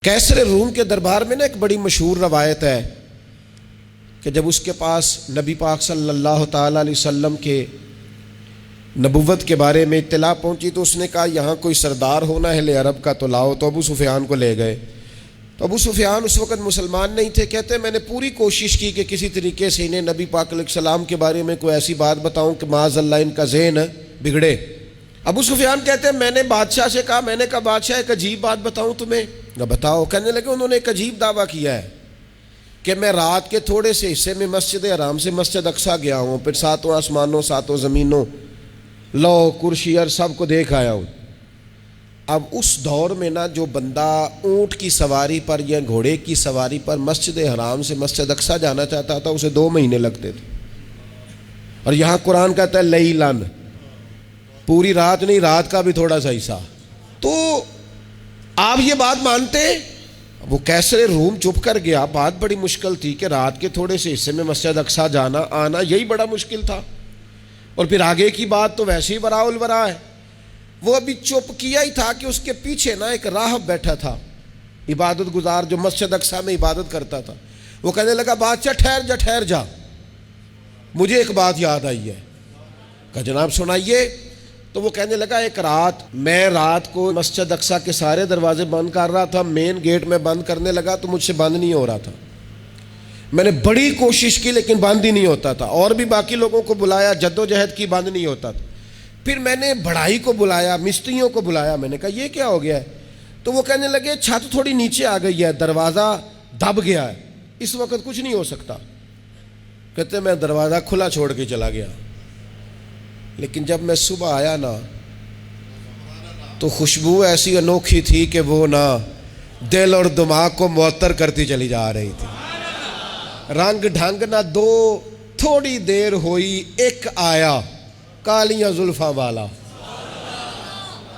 کیسر روم کے دربار میں نا ایک بڑی مشہور روایت ہے کہ جب اس کے پاس نبی پاک صلی اللہ تعالیٰ علیہ وسلم کے نبوت کے بارے میں اطلاع پہنچی تو اس نے کہا یہاں کوئی سردار ہونا اہل عرب کا تو لاؤ، تو ابو سفیان کو لے گئے۔ تو ابو سفیان اس وقت مسلمان نہیں تھے، کہتے میں نے پوری کوشش کی کہ کسی طریقے سے انہیں نبی پاک علیہ السلام کے بارے میں کوئی ایسی بات بتاؤں کہ معاذ اللہ ان کا ذہن بگڑے۔ ابو سفیان کہتے ہیں میں نے بادشاہ سے کہا، میں نے کہا بادشاہ ایک عجیب بات بتاؤں تمہیں؟ بتاؤ۔ کہنے لگے انہوں نے ایک عجیب دعویٰ کیا ہے کہ میں رات کے تھوڑے سے حصے میں مسجد حرام سے مسجد اقصیٰ گیا ہوں، پھر ساتوں آسمانوں ساتوں زمینوں لو کرسی اور سب کو دیکھ آیا ہوں۔ اب اس دور میں نا جو بندہ اونٹ کی سواری پر یا گھوڑے کی سواری پر مسجد حرام سے مسجد اقصیٰ جانا چاہتا تھا اسے 2 مہینے لگتے تھے، اور یہاں قرآن کہتا ہے لیلن، پوری رات نہیں، رات کا بھی تھوڑا سا حصہ۔ تو آپ یہ بات مانتے؟ وہ کیسر روم چپ کر گیا، بات بڑی مشکل تھی کہ رات کے تھوڑے سے حصے میں مسجد اقصیٰ جانا آنا یہی بڑا مشکل تھا، اور پھر آگے کی بات تو ویسے ہی وراء الورا ہے۔ وہ ابھی چپ کیا ہی تھا کہ اس کے پیچھے نا ایک راہب بیٹھا تھا، عبادت گزار جو مسجد اقصیٰ میں عبادت کرتا تھا۔ وہ کہنے لگا بادشاہ ٹھہر جا، مجھے ایک بات یاد آئی ہے۔ کہا جناب سنائیے۔ تو وہ کہنے لگا ایک رات میں رات کو مسجد اقصیٰ کے سارے دروازے بند کر رہا تھا، مین گیٹ میں بند کرنے لگا تو مجھ سے بند نہیں ہو رہا تھا، میں نے بڑی کوشش کی لیکن بند ہی نہیں ہوتا تھا، اور بھی باقی لوگوں کو بلایا، جدوجہد کی، بند نہیں ہوتا تھا۔ پھر میں نے بڑھائی کو بلایا، مستریوں کو بلایا، میں نے کہا یہ کیا ہو گیا ہے؟ تو وہ کہنے لگے چھت تھوڑی نیچے آ گئی ہے، دروازہ دب گیا ہے، اس وقت کچھ نہیں ہو سکتا۔ کہتے میں دروازہ کھلا چھوڑ کے چلا گیا، لیکن جب میں صبح آیا نا تو خوشبو ایسی انوکھی تھی کہ وہ نا دل اور دماغ کو معطر کرتی چلی جا رہی تھی۔ رنگ ڈھنگ نہ دو، تھوڑی دیر ہوئی ایک آیا کالیاں زلفاں والا،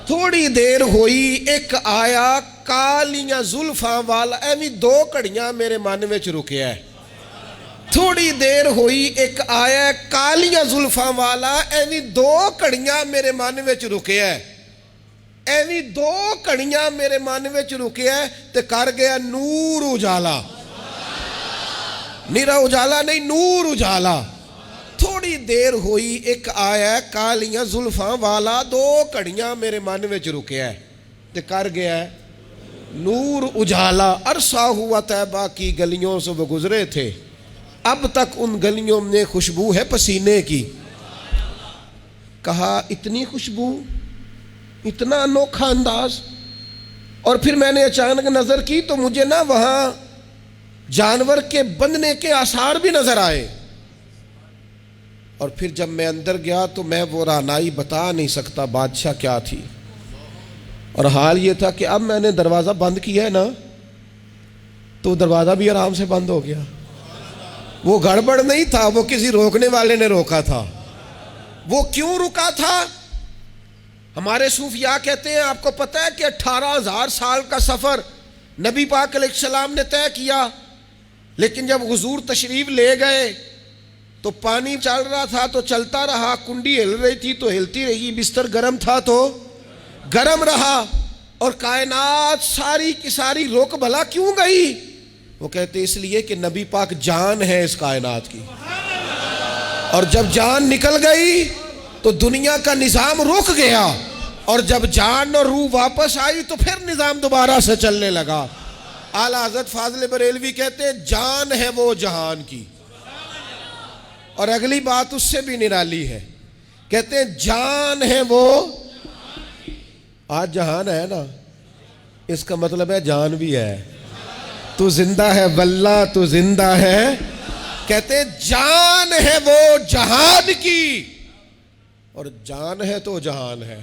تھوڑی دیر ہوئی ایک آیا کالیاں زلفاں والا، ایویں 2 گھڑیاں میرے من وچ رکیا ہے۔ تھوڑی دیر ہوئی ایک آیا کالیاں زلفاں والا، ایویں 2 گھڑیاں میرے من وچ رکیا ہے، ایویں 2 گھڑیاں میرے من وچ رکیا ہے تے کر گیا نور اجالا، نیرا اجالا نہیں، نور اجالا۔ تھوڑی دیر ہوئی ایک آیا کالیاں زلفاں والا، 2 گھڑیاں میرے من وچ رکیا ہے تے کر گیا ہے نور اجالا۔ عرصہ ہوا طیبہ کی گلیوں سے وہ گزرے تھے، اب تک ان گلیوں میں خوشبو ہے پسینے کی۔ کہا اتنی خوشبو، اتنا انوکھا انداز۔ اور پھر میں نے اچانک نظر کی تو مجھے نا وہاں جانور کے بندھنے کے آثار بھی نظر آئے، اور پھر جب میں اندر گیا تو میں وہ رہنائی بتا نہیں سکتا بادشاہ کیا تھی، اور حال یہ تھا کہ اب میں نے دروازہ بند کیا ہے نا تو دروازہ بھی آرام سے بند ہو گیا۔ وہ گڑبڑ نہیں تھا، وہ کسی روکنے والے نے روکا تھا۔ وہ کیوں رکا تھا؟ ہمارے صوفیاء کہتے ہیں آپ کو پتہ ہے کہ 18,000 سال کا سفر نبی پاک علیہ السلام نے طے کیا، لیکن جب حضور تشریف لے گئے تو پانی چل رہا تھا تو چلتا رہا، کنڈی ہل رہی تھی تو ہلتی رہی، بستر گرم تھا تو گرم رہا، اور کائنات ساری کی ساری رک بھلا کیوں گئی؟ وہ کہتے اس لیے کہ نبی پاک جان ہے اس کائنات کی، اور جب جان نکل گئی تو دنیا کا نظام رک گیا، اور جب جان اور روح واپس آئی تو پھر نظام دوبارہ سے چلنے لگا۔ اعلیٰ حضرت فاضل بریلوی کہتے ہیں جان ہے وہ جہان کی، اور اگلی بات اس سے بھی نرالی ہے، کہتے ہیں جان ہے وہ، آج جہان ہے نا، اس کا مطلب ہے جان بھی ہے، تو زندہ ہے واللہ تو زندہ ہے۔ کہتے جان ہے وہ جہان کی، اور جان ہے تو جہان ہے،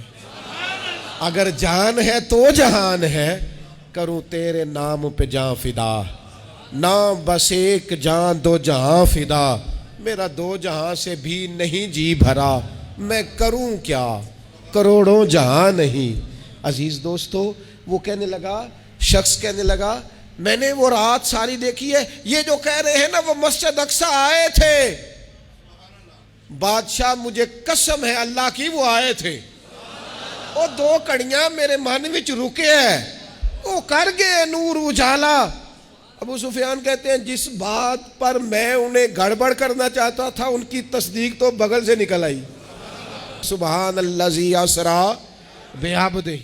اگر جان ہے تو جہان ہے، کروں تیرے نام پہ جان فدا، نام بس ایک جان 2 جہاں فدا، میرا 2 جہاں سے بھی نہیں جی بھرا، میں کروں کیا کروڑوں جہاں نہیں۔ عزیز دوستو، وہ کہنے لگا، شخص کہنے لگا میں نے وہ رات ساری دیکھی ہے، یہ جو کہہ رہے ہیں نا وہ مسجد اقصیٰ آئے تھے، بادشاہ مجھے قسم ہے اللہ کی وہ آئے تھے، وہ 2 گھڑیاں میرے من وچ رکے ہیں، وہ کر گئے نور اجالا۔ ابو سفیان کہتے ہیں جس بات پر میں انہیں گڑبڑ کرنا چاہتا تھا ان کی تصدیق تو بغل سے نکل آئی۔ سبحان الذی اسریٰ بعبدہ۔